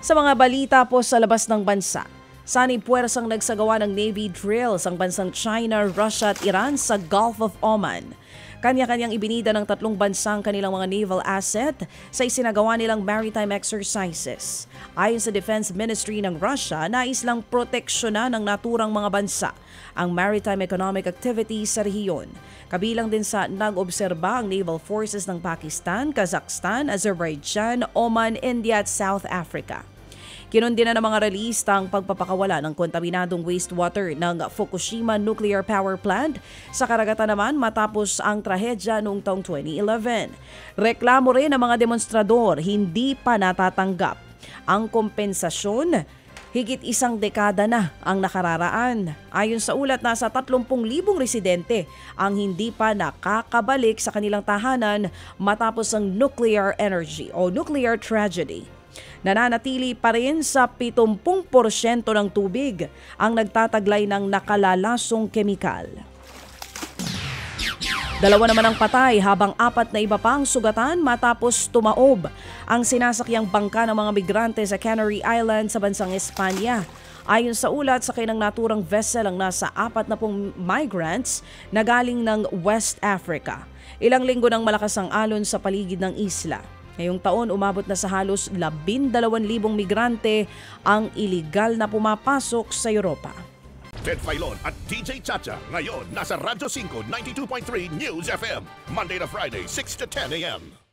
Sa mga balita po sa labas ng bansa, sanib puwersang nagsagawa ng Navy drills ang bansang China, Russia at Iran sa Gulf of Oman. Kanya-kanyang ibinida ng tatlong bansang kanilang mga naval asset sa isinagawa nilang maritime exercises. Ayon sa Defense Ministry ng Russia, nais lang proteksyonan ng naturang mga bansa ang maritime economic activities sa rehiyon. Kabilang din sa nag-obserba ang naval forces ng Pakistan, Kazakhstan, Azerbaijan, Oman, India at South Africa. Kinundi na ng mga realista ang pagpapakawala ng kontaminadong wastewater ng Fukushima Nuclear Power Plant sa karagatan naman matapos ang trahedya noong taong 2011. Reklamo rin ng mga demonstrador, hindi pa natatanggap ang kompensasyon. Higit isang dekada na ang nakararaan. Ayon sa ulat, nasa 30,000 residente ang hindi pa nakakabalik sa kanilang tahanan matapos ang nuclear energy o nuclear tragedy. Nananatili pa rin sa 70% ng tubig ang nagtataglay ng nakalalasong kemikal. Dalawa naman ang patay habang 4 na iba pang sugatan matapos tumaob ang sinasakyang bangka ng mga migrante sa Canary Island sa bansang Espanya. Ayon sa ulat, sakay ng naturang vessel ang nasa 40 migrants na galing ng West Africa. Ilang linggo ng malakas ang alon sa paligid ng isla. Ngayong taon, umabot na sa halos 12,000 migrante ang iligal na pumapasok sa Europa. Ted Filon at DJ Chacha ngayon nasa Radyo 5 92.3 News FM Monday to Friday 6 to 10 a.m.